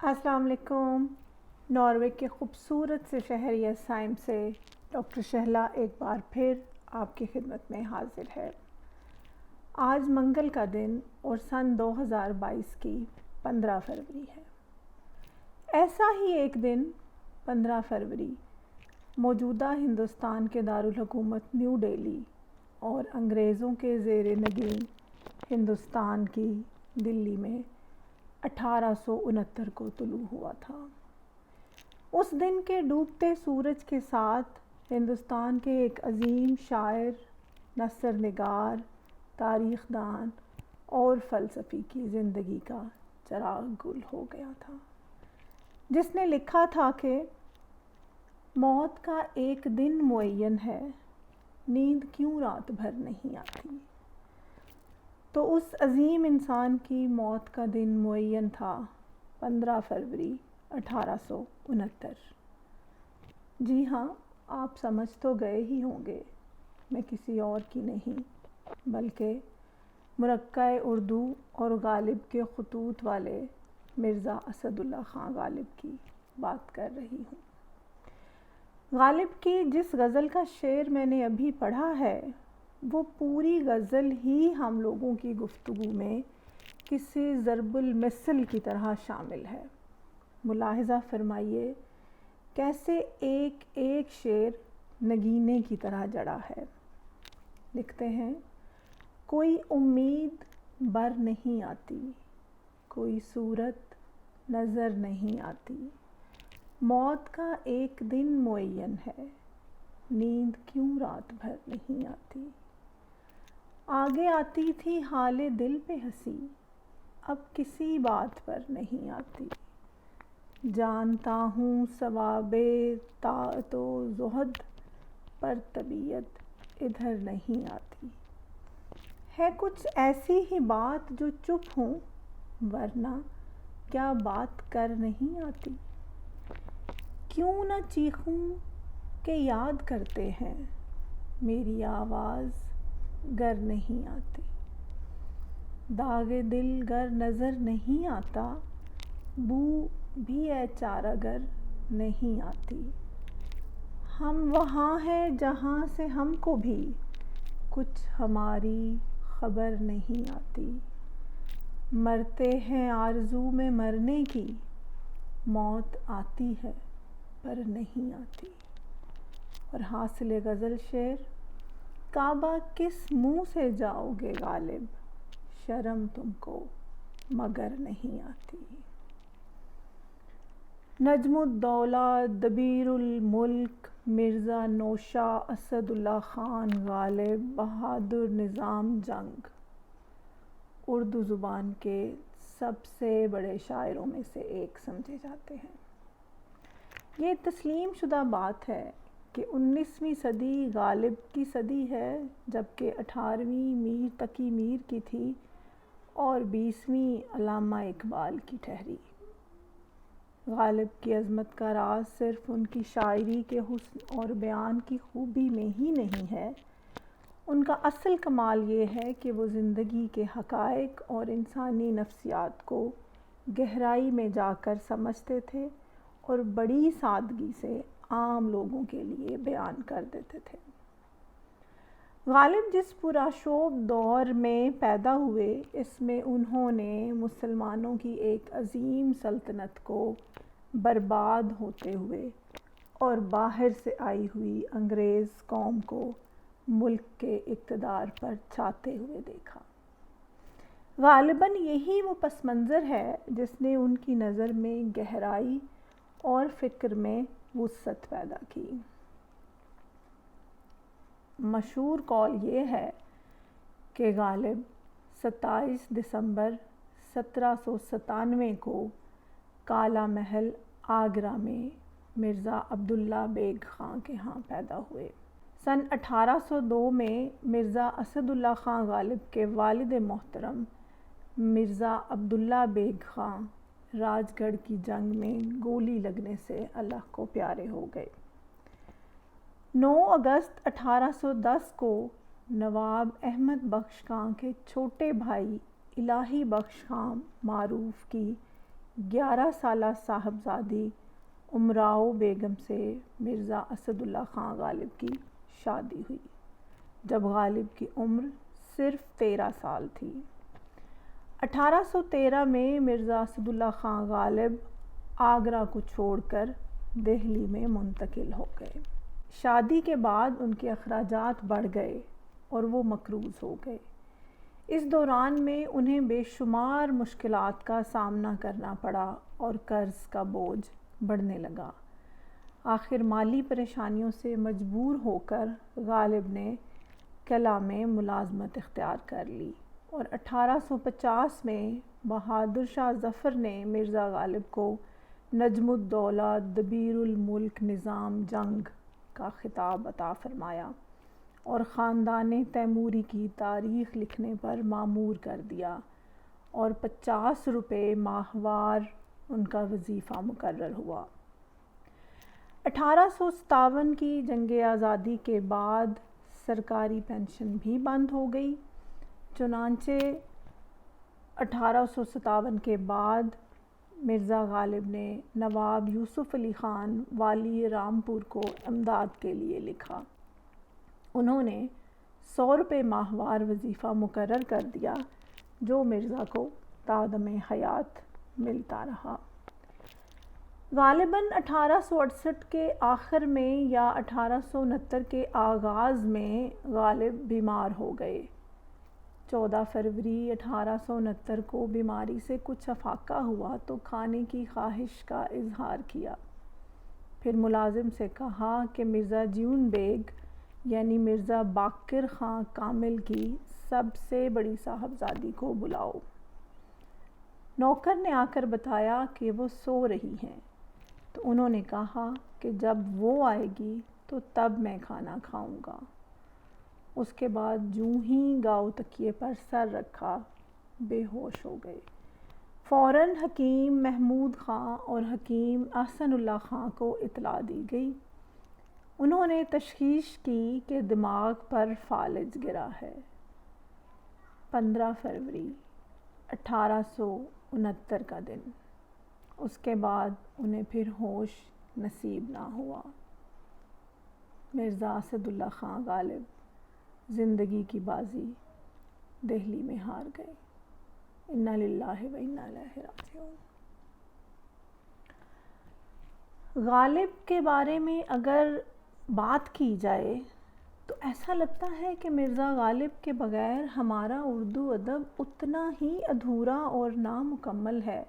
السلام علیکم۔ ناروے کے خوبصورت سے شہر یسائم سے ڈاکٹر شہلا ایک بار پھر آپ کی خدمت میں حاضر ہے۔ آج منگل کا دن اور سن 2022 کی 15 فروری ہے۔ ایسا ہی ایک دن 15 فروری موجودہ ہندوستان کے دارالحکومت نیو دہلی اور انگریزوں کے زیر نگین ہندوستان کی دلی میں 1869 کو طلوع ہوا تھا۔ اس دن کے ڈوبتے سورج کے ساتھ ہندوستان کے ایک عظیم شاعر، نثر نگار، تاریخ دان اور فلسفی کی زندگی کا چراغ گل ہو گیا تھا، جس نے لکھا تھا کہ موت کا ایک دن معین ہے، نیند کیوں رات بھر نہیں آتی۔ تو اس عظیم انسان کی موت کا دن معین تھا 15 فروری 1869۔ جی ہاں، آپ سمجھ تو گئے ہی ہوں گے، میں کسی اور کی نہیں بلکہ مرکہ اردو اور غالب کے خطوط والے مرزا اسد اللہ خان غالب کی بات کر رہی ہوں۔ غالب کی جس غزل کا شعر میں نے ابھی پڑھا ہے، وہ پوری غزل ہی ہم لوگوں کی گفتگو میں کسی ضرب المثل کی طرح شامل ہے۔ ملاحظہ فرمائیے کیسے ایک ایک شعر نگینے کی طرح جڑا ہے۔ لکھتے ہیں، کوئی امید بر نہیں آتی، کوئی صورت نظر نہیں آتی، موت کا ایک دن معین ہے، نیند کیوں رات بھر نہیں آتی۔ آگے آتی تھی حال دل پہ ہنسی، اب کسی بات پر نہیں آتی، جانتا ہوں ثواب طاعت و زہد، پر طبیعت ادھر نہیں آتی۔ ہے کچھ ایسی ہی بات جو چپ ہوں، ورنہ کیا بات کر نہیں آتی۔ کیوں نہ چیخوں کہ یاد کرتے ہیں، میری آواز گر نہیں آتی۔ داغ دل گر نظر نہیں آتا، بو بھی اے چارہ گر نہیں آتی۔ ہم وہاں ہیں جہاں سے ہم کو بھی کچھ ہماری خبر نہیں آتی۔ مرتے ہیں آرزو میں مرنے کی، موت آتی ہے پر نہیں آتی۔ اور حاصل غزل شعر، کعبہ کس منہ سے جاؤ گے غالب، شرم تم کو مگر نہیں آتی۔ نجم الدولہ دبیر الملک مرزا نوشاہ اسد اللہ خان غالب بہادر نظام جنگ اردو زبان کے سب سے بڑے شاعروں میں سے ایک سمجھے جاتے ہیں۔ یہ تسلیم شدہ بات ہے کہ 19ویں صدی غالب کی صدی ہے، جبکہ 18ویں میر تقی میر کی تھی اور 20ویں علامہ اقبال کی ٹھہری۔ غالب کی عظمت کا راز صرف ان کی شاعری کے حسن اور بیان کی خوبی میں ہی نہیں ہے، ان کا اصل کمال یہ ہے کہ وہ زندگی کے حقائق اور انسانی نفسیات کو گہرائی میں جا کر سمجھتے تھے اور بڑی سادگی سے عام لوگوں کے لیے بیان کر دیتے تھے۔ غالب جس پرآشوب دور میں پیدا ہوئے، اس میں انہوں نے مسلمانوں کی ایک عظیم سلطنت کو برباد ہوتے ہوئے اور باہر سے آئی ہوئی انگریز قوم کو ملک کے اقتدار پر چھاتے ہوئے دیکھا۔ غالباً یہی وہ پس منظر ہے جس نے ان کی نظر میں گہرائی اور فکر میں وسعت پیدا کی۔ مشہور قول یہ ہے کہ غالب 27 دسمبر 1797 کو کالا محل آگرہ میں مرزا عبداللہ بیگ خاں کے ہاں پیدا ہوئے۔ سن 1802 میں مرزا اسد اللہ خان غالب کے والد محترم مرزا عبداللہ بیگ خاں راج گڑھ کی جنگ میں گولی لگنے سے اللہ کو پیارے ہو گئے۔ 9 اگست 1810 کو نواب احمد بخش خاں کے چھوٹے بھائی الہی بخش خاں معروف کی 11 سالہ صاحبزادی امراؤ بیگم سے مرزا اسد اللہ خان غالب کی شادی ہوئی جب غالب کی عمر صرف 13 سال تھی۔ 1813 میں مرزا اسد اللہ خان غالب آگرہ کو چھوڑ کر دہلی میں منتقل ہو گئے۔ شادی کے بعد ان کے اخراجات بڑھ گئے اور وہ مقروض ہو گئے۔ اس دوران میں انہیں بے شمار مشکلات کا سامنا کرنا پڑا اور قرض کا بوجھ بڑھنے لگا۔ آخر مالی پریشانیوں سے مجبور ہو کر غالب نے قلعہ میں ملازمت اختیار کر لی اور 1850 میں بہادر شاہ ظفر نے مرزا غالب کو نجم الدولہ دبیر الملک نظام جنگ کا خطاب عطا فرمایا اور خاندان تیموری کی تاریخ لکھنے پر مامور کر دیا اور 50 روپے ماہوار ان کا وظیفہ مقرر ہوا۔ 1857 کی جنگ آزادی کے بعد سرکاری پینشن بھی بند ہو گئی، چنانچہ 1857 کے بعد مرزا غالب نے نواب یوسف علی خان والی رامپور کو امداد کے لیے لکھا۔ انہوں نے 100 روپے ماہوار وظیفہ مقرر کر دیا جو مرزا کو تا دم حیات ملتا رہا۔ غالباً 1868 کے آخر میں یا 1869 کے آغاز میں غالب بیمار ہو گئے۔ 14 فروری 1869 کو بیماری سے کچھ افاقہ ہوا تو کھانے کی خواہش کا اظہار کیا۔ پھر ملازم سے کہا کہ مرزا جیون بیگ یعنی مرزا باقر خان کامل کی سب سے بڑی صاحبزادی کو بلاؤ۔ نوکر نے آ کر بتایا کہ وہ سو رہی ہیں، تو انہوں نے کہا کہ جب وہ آئے گی تو تب میں کھانا کھاؤں گا۔ اس کے بعد جوں ہی گاؤ تکیے پر سر رکھا بے ہوش ہو گئے۔ فوراً حکیم محمود خان اور حکیم احسن اللہ خان کو اطلاع دی گئی۔ انہوں نے تشخیص کی کہ دماغ پر فالج گرا ہے۔ 15 فروری 1869 کا دن۔ اس کے بعد انہیں پھر ہوش نصیب نہ ہوا۔ مرزا اسد اللہ خان غالب زندگی کی بازی دہلی میں ہار گئے۔ انا للہ و انا الیہ راجعون۔ غالب کے بارے میں اگر بات کی جائے تو ایسا لگتا ہے کہ مرزا غالب کے بغیر ہمارا اردو ادب اتنا ہی ادھورا اور نامکمل ہے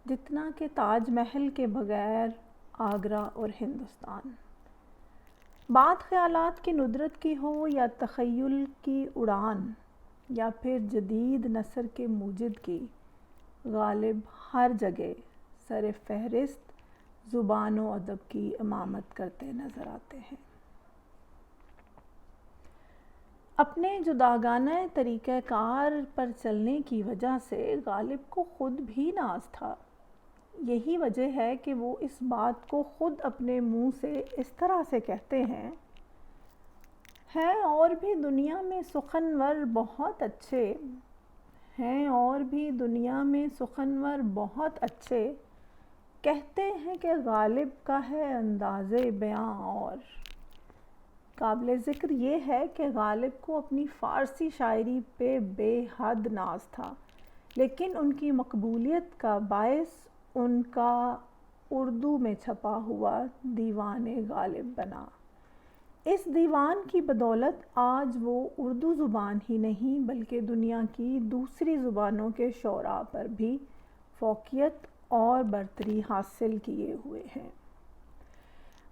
جتنا کہ تاج محل کے بغیر آگرہ اور ہندوستان۔ بات خیالات کی ندرت کی ہو یا تخیل کی اڑان یا پھر جدید نثر کے موجد کی، غالب ہر جگہ سر فہرست زبان و ادب کی امامت کرتے نظر آتے ہیں۔ اپنے جداگانہ طریقہ کار پر چلنے کی وجہ سے غالب کو خود بھی ناز تھا۔ یہی وجہ ہے کہ وہ اس بات کو خود اپنے منہ سے اس طرح سے کہتے ہیں اور بھی دنیا میں سخنور بہت اچھے ہیں اور بھی دنیا میں سخنور بہت اچھے، کہتے ہیں کہ غالب کا ہے انداز بیاں اور۔ قابل ذکر یہ ہے کہ غالب کو اپنی فارسی شاعری پہ بے حد ناز تھا، لیکن ان کی مقبولیت کا باعث ان کا اردو میں چھپا ہوا دیوان غالب بنا۔ اس دیوان کی بدولت آج وہ اردو زبان ہی نہیں بلکہ دنیا کی دوسری زبانوں کے شعراء پر بھی فوقیت اور برتری حاصل کیے ہوئے ہیں۔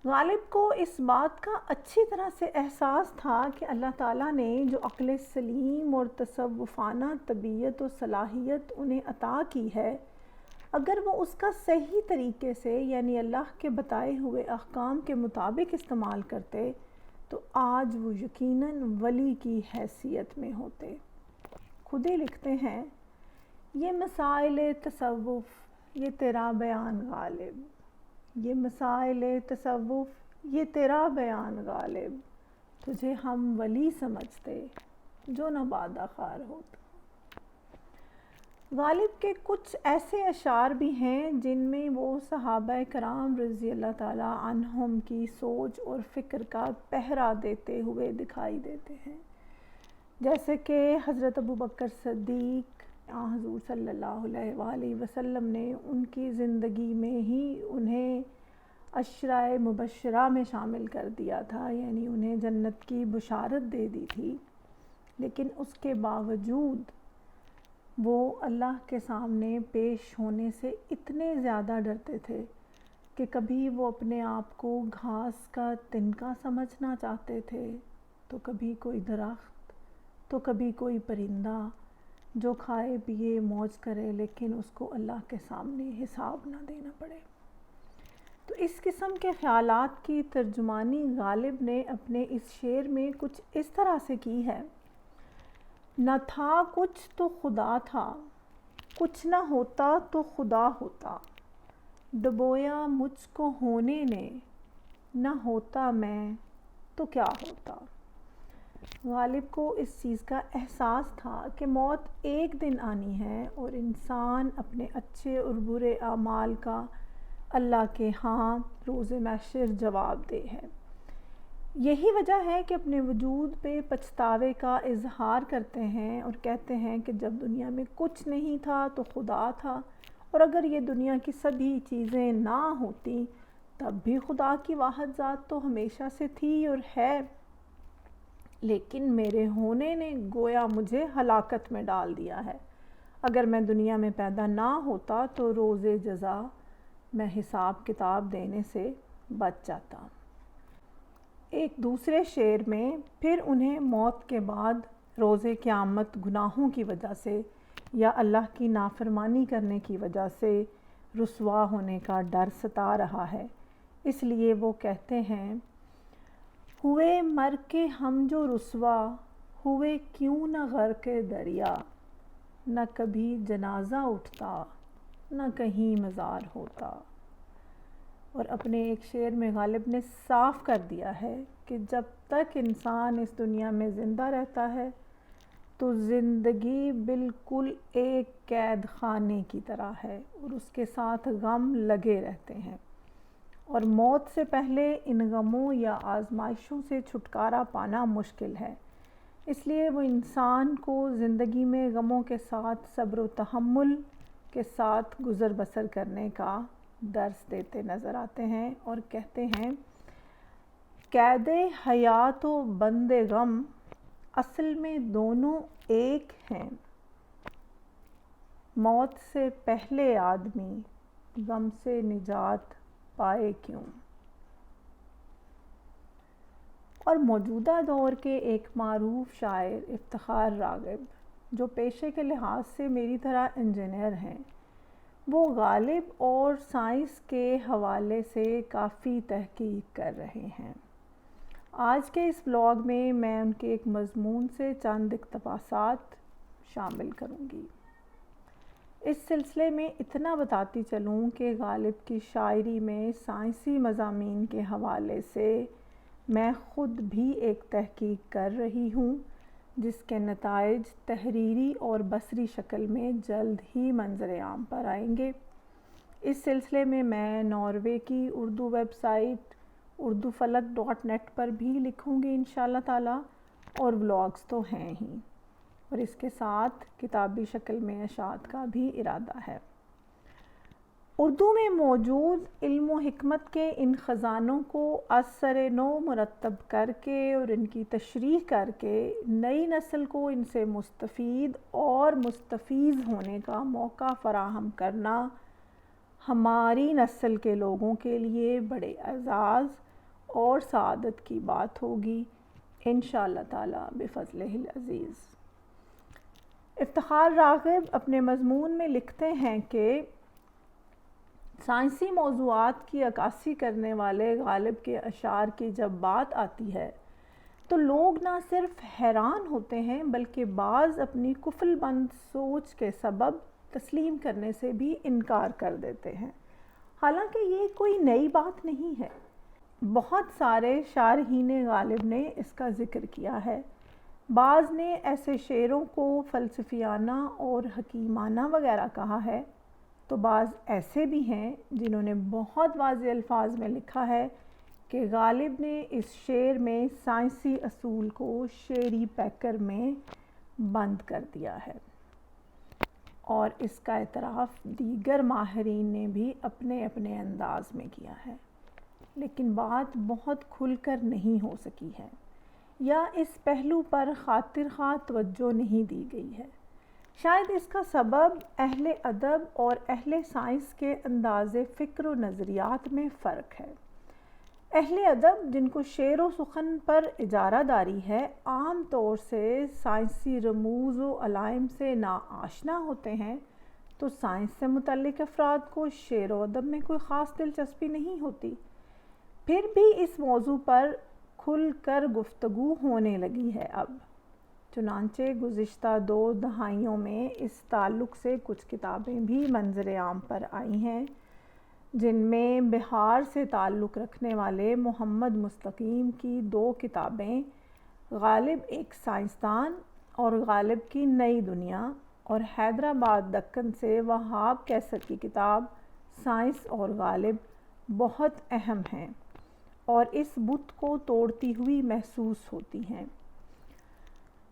غالب کو اس بات کا اچھی طرح سے احساس تھا کہ اللہ تعالیٰ نے جو عقل سلیم اور تصوفانہ طبیعت و صلاحیت انہیں عطا کی ہے، اگر وہ اس کا صحیح طریقے سے یعنی اللہ کے بتائے ہوئے احکام کے مطابق استعمال کرتے تو آج وہ یقیناً ولی کی حیثیت میں ہوتے۔ خود ہی لکھتے ہیں، یہ مسائل تصوف یہ تیرا بیان غالب، یہ مسائل تصوف یہ تیرا بیان غالب، تجھے ہم ولی سمجھتے جو نہ بادہ خار ہوتا۔ غالب کے کچھ ایسے اشعار بھی ہیں جن میں وہ صحابہ کرام رضی اللہ تعالیٰ عنہم کی سوچ اور فکر کا پہرا دیتے ہوئے دکھائی دیتے ہیں، جیسے کہ حضرت ابوبکر صدیق حضور صلی اللہ علیہ وآلہ وسلم نے ان کی زندگی میں ہی انہیں عشرۂ مبشرہ میں شامل کر دیا تھا، یعنی انہیں جنت کی بشارت دے دی تھی، لیکن اس کے باوجود وہ اللہ کے سامنے پیش ہونے سے اتنے زیادہ ڈرتے تھے کہ کبھی وہ اپنے آپ کو گھاس کا تنکا سمجھنا چاہتے تھے، تو کبھی کوئی درخت، تو کبھی کوئی پرندہ جو کھائے پیے موج کرے لیکن اس کو اللہ کے سامنے حساب نہ دینا پڑے۔ تو اس قسم کے خیالات کی ترجمانی غالب نے اپنے اس شعر میں کچھ اس طرح سے کی ہے: نہ تھا کچھ تو خدا تھا، کچھ نہ ہوتا تو خدا ہوتا، ڈبویا مجھ کو ہونے نے، نہ ہوتا میں تو کیا ہوتا۔ غالب کو اس چیز کا احساس تھا کہ موت ایک دن آنی ہے اور انسان اپنے اچھے اور برے اعمال کا اللہ کے ہاں روز محشر جواب دہ ہے۔ یہی وجہ ہے کہ اپنے وجود پہ پچھتاوے کا اظہار کرتے ہیں اور کہتے ہیں کہ جب دنیا میں کچھ نہیں تھا تو خدا تھا، اور اگر یہ دنیا کی سبھی چیزیں نہ ہوتی تب بھی خدا کی واحد ذات تو ہمیشہ سے تھی اور ہے، لیکن میرے ہونے نے گویا مجھے ہلاکت میں ڈال دیا ہے۔ اگر میں دنیا میں پیدا نہ ہوتا تو روز جزا میں حساب کتاب دینے سے بچ جاتا۔ ایک دوسرے شعر میں پھر انہیں موت کے بعد روز قیامت گناہوں کی وجہ سے یا اللہ کی نافرمانی کرنے کی وجہ سے رسوا ہونے کا ڈر ستا رہا ہے، اس لیے وہ کہتے ہیں: ہوئے مر کے ہم جو رسوا، ہوئے کیوں نہ غرق دریا، نہ کبھی جنازہ اٹھتا، نہ کہیں مزار ہوتا۔ اور اپنے ایک شعر میں غالب نے صاف کر دیا ہے کہ جب تک انسان اس دنیا میں زندہ رہتا ہے تو زندگی بالکل ایک قید خانے کی طرح ہے اور اس کے ساتھ غم لگے رہتے ہیں، اور موت سے پہلے ان غموں یا آزمائشوں سے چھٹکارا پانا مشکل ہے۔ اس لیے وہ انسان کو زندگی میں غموں کے ساتھ صبر و تحمل کے ساتھ گزر بسر کرنے کا درس دیتے نظر آتے ہیں اور کہتے ہیں: قید حیات و بند غم اصل میں دونوں ایک ہیں، موت سے پہلے آدمی غم سے نجات پائے کیوں۔ اور موجودہ دور کے ایک معروف شاعر افتخار راغب، جو پیشے کے لحاظ سے میری طرح انجینئر ہیں، وہ غالب اور سائنس کے حوالے سے کافی تحقیق کر رہے ہیں۔ آج کے اس بلاگ میں میں ان کے ایک مضمون سے چند اقتباسات شامل کروں گی۔ اس سلسلے میں اتنا بتاتی چلوں کہ غالب کی شاعری میں سائنسی مضامین کے حوالے سے میں خود بھی ایک تحقیق کر رہی ہوں، جس کے نتائج تحریری اور بصری شکل میں جلد ہی منظر عام پر آئیں گے۔ اس سلسلے میں ناروے کی اردو ویب سائٹ urdufalak.net پر بھی لکھوں گی انشاءاللہ تعالیٰ، اور ولاگز تو ہیں ہی، اور اس کے ساتھ کتابی شکل میں اشاعت کا بھی ارادہ ہے۔ اردو میں موجود علم و حکمت کے ان خزانوں کو از سر نو مرتب کر کے اور ان کی تشریح کر کے نئی نسل کو ان سے مستفید اور مستفیض ہونے کا موقع فراہم کرنا ہماری نسل کے لوگوں کے لیے بڑے اعزاز اور سعادت کی بات ہوگی انشاءاللہ تعالیٰ بفضلہ العزیز۔ افتخار راغب اپنے مضمون میں لکھتے ہیں کہ سائنسی موضوعات کی عکاسی کرنے والے غالب کے اشعار کی جب بات آتی ہے تو لوگ نہ صرف حیران ہوتے ہیں بلکہ بعض اپنی کفل بند سوچ کے سبب تسلیم کرنے سے بھی انکار کر دیتے ہیں، حالانکہ یہ کوئی نئی بات نہیں ہے۔ بہت سارے شارحین غالب نے اس کا ذکر کیا ہے، بعض نے ایسے شعروں کو فلسفیانہ اور حکیمانہ وغیرہ کہا ہے، تو بعض ایسے بھی ہیں جنہوں نے بہت واضح الفاظ میں لکھا ہے کہ غالب نے اس شعر میں سائنسی اصول کو شعری پیکر میں بند کر دیا ہے، اور اس کا اعتراف دیگر ماہرین نے بھی اپنے اپنے انداز میں کیا ہے، لیکن بات بہت کھل کر نہیں ہو سکی ہے، یا اس پہلو پر خاطر خواہ توجہ نہیں دی گئی ہے۔ شاید اس کا سبب اہل ادب اور اہل سائنس کے انداز فکر و نظریات میں فرق ہے۔ اہل ادب جن کو شعر و سخن پر اجارہ داری ہے، عام طور سے سائنسی رموز و علائم سے ناآشنا ہوتے ہیں، تو سائنس سے متعلق افراد کو شعر و ادب میں کوئی خاص دلچسپی نہیں ہوتی۔ پھر بھی اس موضوع پر کھل کر گفتگو ہونے لگی ہے اب، چنانچہ گزشتہ 2 دہائیوں میں اس تعلق سے کچھ کتابیں بھی منظر عام پر آئی ہیں، جن میں بہار سے تعلق رکھنے والے محمد مستقیم کی 2 کتابیں، غالب ایک سائنسدان اور غالب کی نئی دنیا، اور حیدرآباد دکن سے وہاب کیسر کی کتاب سائنس اور غالب بہت اہم ہیں اور اس بت کو توڑتی ہوئی محسوس ہوتی ہیں۔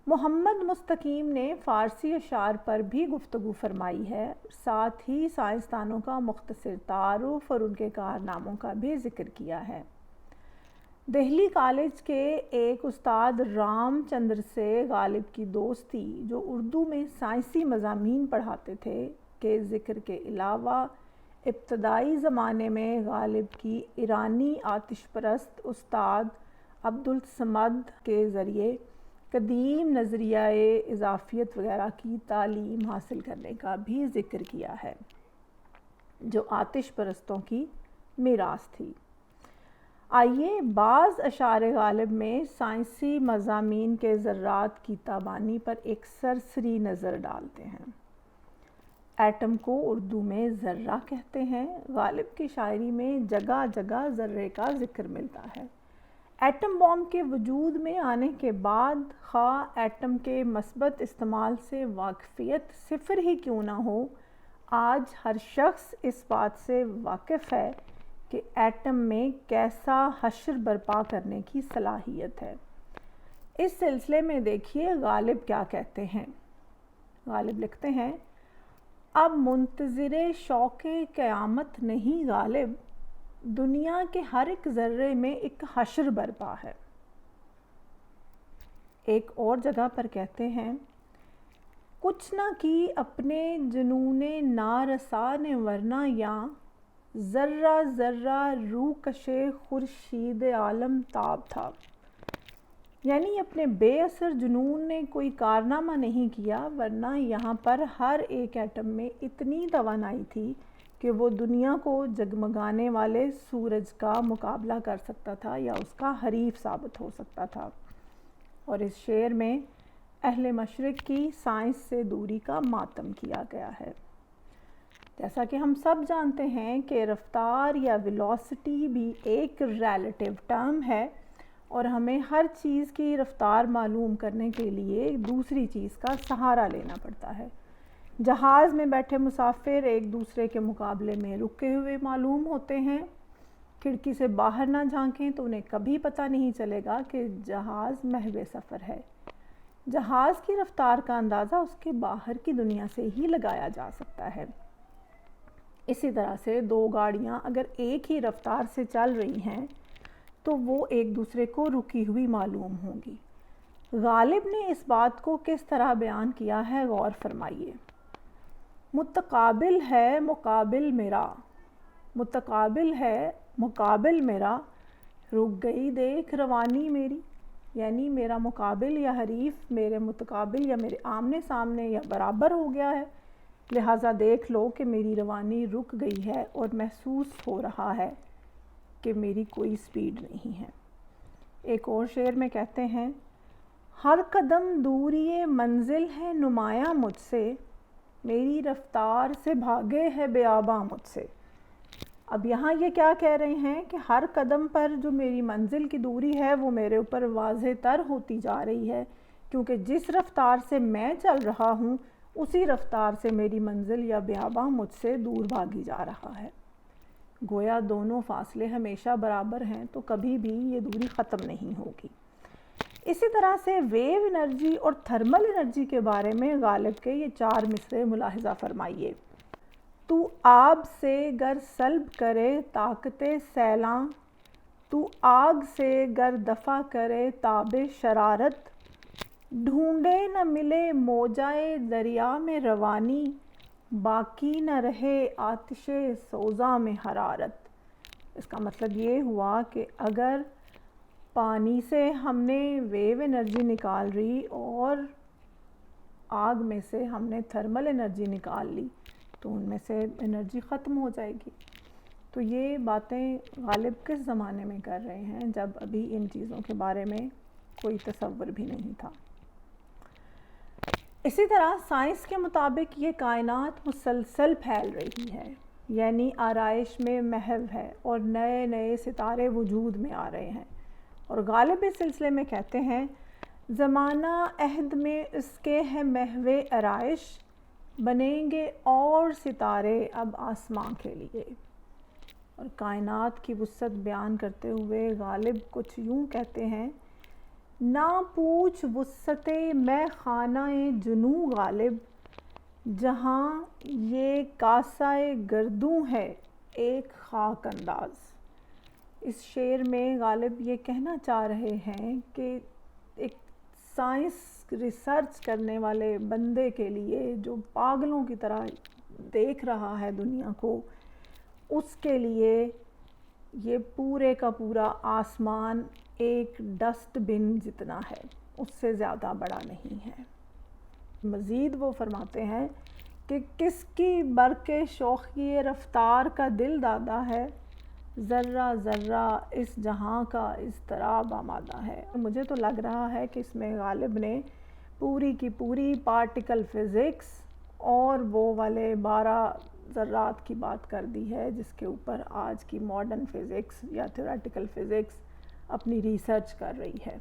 محمد مستقیم نے فارسی اشعار پر بھی گفتگو فرمائی ہے، ساتھ ہی سائنسدانوں کا مختصر تعارف اور ان کے کارناموں کا بھی ذکر کیا ہے۔ دہلی کالج کے ایک استاد رام چندر سے غالب کی دوستی، جو اردو میں سائنسی مضامین پڑھاتے تھے، کے ذکر کے علاوہ ابتدائی زمانے میں غالب کی ایرانی آتش پرست استاد عبدالصمد کے ذریعے قدیم نظریہ اضافیت وغیرہ کی تعلیم حاصل کرنے کا بھی ذکر کیا ہے، جو آتش پرستوں کی میراث تھی۔ آئیے بعض اشعار غالب میں سائنسی مضامین کے ذرات کی تابانی پر ایک سرسری نظر ڈالتے ہیں۔ ایٹم کو اردو میں ذرہ کہتے ہیں۔ غالب کی شاعری میں جگہ جگہ ذرے کا ذکر ملتا ہے۔ ایٹم بم کے وجود میں آنے کے بعد خواہ ایٹم کے مثبت استعمال سے واقفیت صفر ہی کیوں نہ ہو، آج ہر شخص اس بات سے واقف ہے کہ ایٹم میں کیسا حشر برپا کرنے کی صلاحیت ہے۔ اس سلسلے میں دیکھیے غالب کیا کہتے ہیں۔ غالب لکھتے ہیں، اب منتظر شوق قیامت نہیں غالب، دنیا کے ہر ایک ذرے میں ایک حشر برپا ہے۔ ایک اور جگہ پر کہتے ہیں، کچھ نہ کی اپنے جنون نارسا نے ورنہ یا ذرہ ذرہ روکش خورشید عالم تاب تھا۔ یعنی اپنے بے اثر جنون نے کوئی کارنامہ نہیں کیا، ورنہ یہاں پر ہر ایک ایٹم میں اتنی توانائی تھی کہ وہ دنیا کو جگمگانے والے سورج کا مقابلہ کر سکتا تھا یا اس کا حریف ثابت ہو سکتا تھا۔ اور اس شعر میں اہل مشرق کی سائنس سے دوری کا ماتم کیا گیا ہے۔ جیسا کہ ہم سب جانتے ہیں کہ رفتار یا ویلوسٹی بھی ایک ریلیٹیو ٹرم ہے، اور ہمیں ہر چیز کی رفتار معلوم کرنے کے لیے دوسری چیز کا سہارا لینا پڑتا ہے۔ جہاز میں بیٹھے مسافر ایک دوسرے کے مقابلے میں رکے ہوئے معلوم ہوتے ہیں۔ کھڑکی سے باہر نہ جھانکیں تو انہیں کبھی پتہ نہیں چلے گا کہ جہاز محو سفر ہے۔ جہاز کی رفتار کا اندازہ اس کے باہر کی دنیا سے ہی لگایا جا سکتا ہے۔ اسی طرح سے 2 گاڑیاں اگر ایک ہی رفتار سے چل رہی ہیں تو وہ ایک دوسرے کو رکی ہوئی معلوم ہوں گی۔ غالب نے اس بات کو کس طرح بیان کیا ہے، غور فرمائیے۔ متقابل ہے مقابل میرا، متقابل ہے مقابل میرا، رک گئی دیکھ روانی میری۔ یعنی میرا مقابل یا حریف میرے متقابل یا میرے آمنے سامنے یا برابر ہو گیا ہے، لہٰذا دیکھ لو کہ میری روانی رک گئی ہے اور محسوس ہو رہا ہے کہ میری کوئی سپیڈ نہیں ہے۔ ایک اور شعر میں کہتے ہیں، ہر قدم دوری منزل ہے نمایاں مجھ سے، میری رفتار سے بھاگے ہے بیاباں مجھ سے۔ اب یہاں یہ کیا کہہ رہے ہیں کہ ہر قدم پر جو میری منزل کی دوری ہے وہ میرے اوپر واضح تر ہوتی جا رہی ہے، کیونکہ جس رفتار سے میں چل رہا ہوں اسی رفتار سے میری منزل یا بیاباں مجھ سے دور بھاگی جا رہا ہے۔ گویا دونوں فاصلے ہمیشہ برابر ہیں تو کبھی بھی یہ دوری ختم نہیں ہوگی۔ اسی طرح سے ویو انرجی اور تھرمل انرجی کے بارے میں غالب کے یہ 4 مصرعے ملاحظہ فرمائیے۔ تو آب سے گر سلب کرے طاقت سیلاں، تو آگ سے گر دفع کرے تاب شرارت، ڈھونڈے نہ ملے موجائے دریا میں روانی، باقی نہ رہے آتش سوزاں میں حرارت۔ اس کا مطلب یہ ہوا کہ اگر پانی سے ہم نے ویو انرجی نکال لی اور آگ میں سے ہم نے تھرمل انرجی نکال لی تو ان میں سے انرجی ختم ہو جائے گی۔ تو یہ باتیں غالب کس زمانے میں کر رہے ہیں جب ابھی ان چیزوں کے بارے میں کوئی تصور بھی نہیں تھا۔ اسی طرح سائنس کے مطابق یہ کائنات مسلسل پھیل رہی ہے، یعنی آرائش میں محو ہے اور نئے نئے ستارے وجود میں آ رہے ہیں، اور غالب اس سلسلے میں کہتے ہیں زمانہ عہد میں اس کے ہے محو آرائش، بنیں گے اور ستارے اب آسماں کے لیے۔ اور کائنات کی وسعت بیان کرتے ہوئے غالب کچھ یوں کہتے ہیں، نہ پوچھ وسعت میں خانہ جنوں غالب، جہاں یہ کاسہ گردوں ہے ایک خاک انداز۔ اس شعر میں غالب یہ کہنا چاہ رہے ہیں کہ ایک سائنس ریسرچ کرنے والے بندے کے لیے جو پاگلوں کی طرح دیکھ رہا ہے دنیا کو، اس کے لیے یہ پورے کا پورا آسمان ایک ڈسٹ بن جتنا ہے، اس سے زیادہ بڑا نہیں ہے۔ مزید وہ فرماتے ہیں کہ کس کی برق شوخی رفتار کا دل دادا ہے، ذرہ ذرہ اس جہاں کا اضطراب آمادہ ہے۔ مجھے تو لگ رہا ہے کہ اس میں غالب نے پوری کی پوری پارٹیکل فزکس اور وہ والے 12 ذرات کی بات کر دی ہے جس کے اوپر آج کی ماڈرن فزکس یا تھیوریٹیکل فزکس اپنی ریسرچ کر رہی ہے۔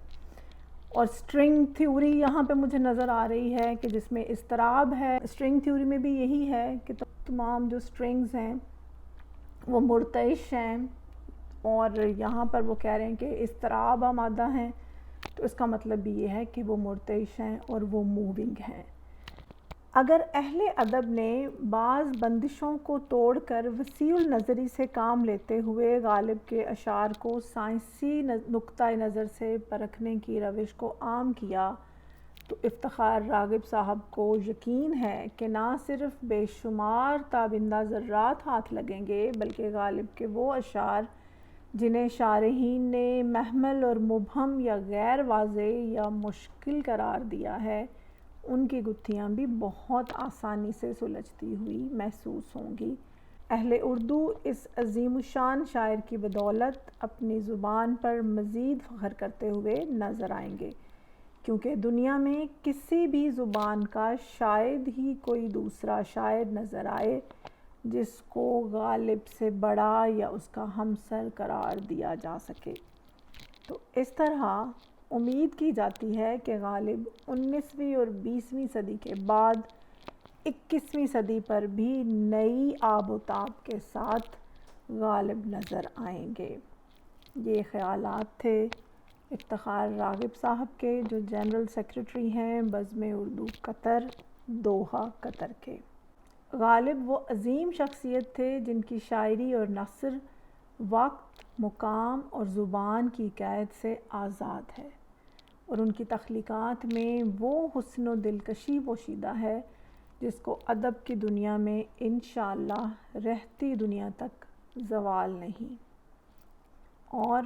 اور اسٹرنگ تھیوری یہاں پہ مجھے نظر آ رہی ہے کہ جس میں اضطراب ہے۔ اسٹرنگ تھیوری میں بھی یہی ہے کہ تمام جو اسٹرنگز ہیں وہ مرتعش ہیں، اور یہاں پر وہ کہہ رہے ہیں کہ اضطراب آمادہ ہیں، تو اس کا مطلب بھی یہ ہے کہ وہ مرتعش ہیں اور وہ موونگ ہیں۔ اگر اہل ادب نے بعض بندشوں کو توڑ کر وسیع النظری سے کام لیتے ہوئے غالب کے اشعار کو سائنسی نقطہ نظر سے پرکھنے کی روش کو عام کیا، تو افتخار راغب صاحب کو یقین ہے کہ نہ صرف بے شمار تابندہ ذرات ہاتھ لگیں گے بلکہ غالب کے وہ اشعار جنہیں شارحین نے محمل اور مبہم یا غیر واضح یا مشکل قرار دیا ہے، ان کی گتھیاں بھی بہت آسانی سے سلجھتی ہوئی محسوس ہوں گی۔ اہل اردو اس عظیم الشان شاعر کی بدولت اپنی زبان پر مزید فخر کرتے ہوئے نظر آئیں گے، کیونکہ دنیا میں کسی بھی زبان کا شاید ہی کوئی دوسرا شاعر نظر آئے جس کو غالب سے بڑا یا اس کا ہمسر قرار دیا جا سکے۔ تو اس طرح امید کی جاتی ہے کہ غالب 19ویں اور 20ویں صدی کے بعد 21ویں صدی پر بھی نئی آب و تاب کے ساتھ غالب نظر آئیں گے۔ یہ خیالات تھے افتخار راغب صاحب کے، جو جنرل سیکریٹری ہیں بزم اردو قطر، دوحہ قطر کے۔ غالب وہ عظیم شخصیت تھے جن کی شاعری اور نثر وقت، مقام اور زبان کی قید سے آزاد ہے، اور ان کی تخلیقات میں وہ حسن و دلکشی پوشیدہ ہے جس کو ادب کی دنیا میں انشاءاللہ رہتی دنیا تک زوال نہیں۔ اور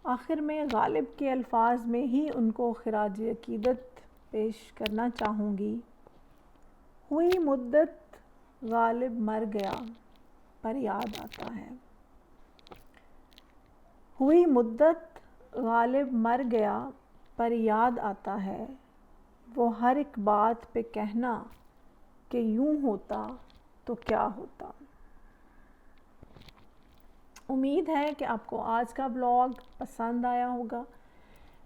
آخر میں غالب کے الفاظ میں ہی ان کو خراج عقیدت پیش کرنا چاہوں گی۔ ہوئی مدت غالب مر گیا پر یاد آتا ہے، ہوئی مدت غالب مر گیا پر یاد آتا ہے، وہ ہر ایک بات پہ کہنا کہ یوں ہوتا تو کیا ہوتا۔ امید ہے کہ آپ کو آج کا بلاگ پسند آیا ہوگا۔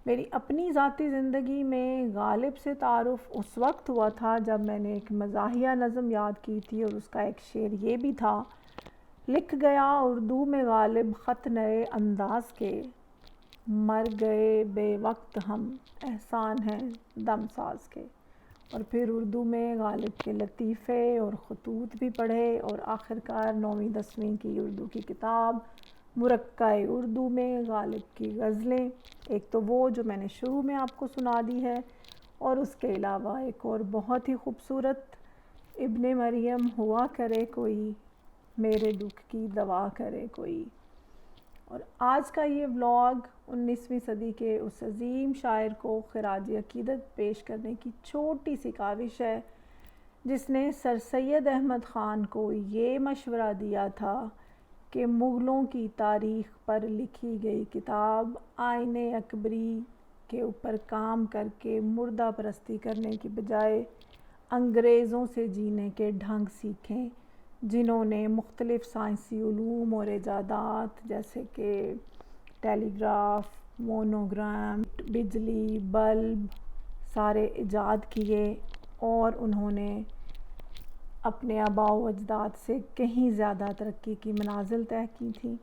میری اپنی ذاتی زندگی میں غالب سے تعارف اس وقت ہوا تھا جب میں نے ایک مزاحیہ نظم یاد کی تھی، اور اس کا ایک شعر یہ بھی تھا: لکھ گیا اردو میں غالب خط نئے انداز کے، مر گئے بے وقت ہم احسان ہیں دم ساز کے۔ اور پھر اردو میں غالب کے لطیفے اور خطوط بھی پڑھے، اور آخرکار 9ویں 10ویں کی اردو کی کتاب مرقع اردو میں غالب کی غزلیں، ایک تو وہ جو میں نے شروع میں آپ کو سنا دی ہے، اور اس کے علاوہ ایک اور بہت ہی خوبصورت: ابن مریم ہوا کرے کوئی، میرے دکھ کی دوا کرے کوئی۔ اور آج کا یہ ولاگ 19ویں صدی کے اس عظیم شاعر کو خراج عقیدت پیش کرنے کی چھوٹی سی کاوش ہے، جس نے سر سید احمد خان کو یہ مشورہ دیا تھا کہ مغلوں کی تاریخ پر لکھی گئی کتاب آئین اکبری کے اوپر کام کر کے مردہ پرستی کرنے کی بجائے انگریزوں سے جینے کے ڈھنگ سیکھیں، جنہوں نے مختلف سائنسی علوم اور ایجادات جیسے کہ ٹیلی گراف، مونوگرام، بجلی، بلب سارے ایجاد کیے، اور انہوں نے اپنے آباء و اجداد سے کہیں زیادہ ترقی کی منازل طے کی تھیں۔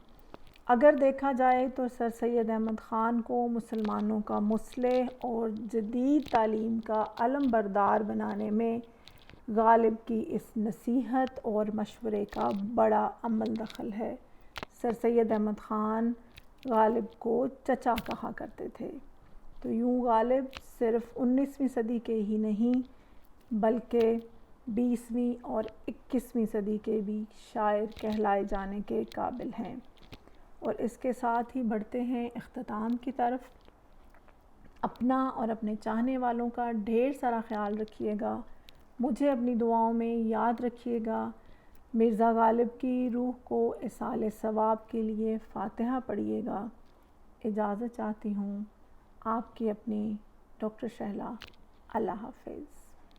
اگر دیکھا جائے تو سر سید احمد خان کو مسلمانوں کا مصلح اور جدید تعلیم کا علم بردار بنانے میں غالب کی اس نصیحت اور مشورے کا بڑا عمل دخل ہے۔ سر سید احمد خان غالب کو چچا کہا کرتے تھے۔ تو یوں غالب صرف 19ویں صدی کے ہی نہیں بلکہ 20ویں اور 21ویں صدی کے بھی شاعر کہلائے جانے کے قابل ہیں۔ اور اس کے ساتھ ہی بڑھتے ہیں اختتام کی طرف۔ اپنا اور اپنے چاہنے والوں کا ڈھیر سارا خیال رکھیے گا، مجھے اپنی دعاؤں میں یاد رکھیے گا۔ مرزا غالب کی روح کو ایصال ثواب کے لیے فاتحہ پڑھیے گا۔ اجازت چاہتی ہوں، آپ کی اپنی ڈاکٹر شہلا۔ اللہ حافظ۔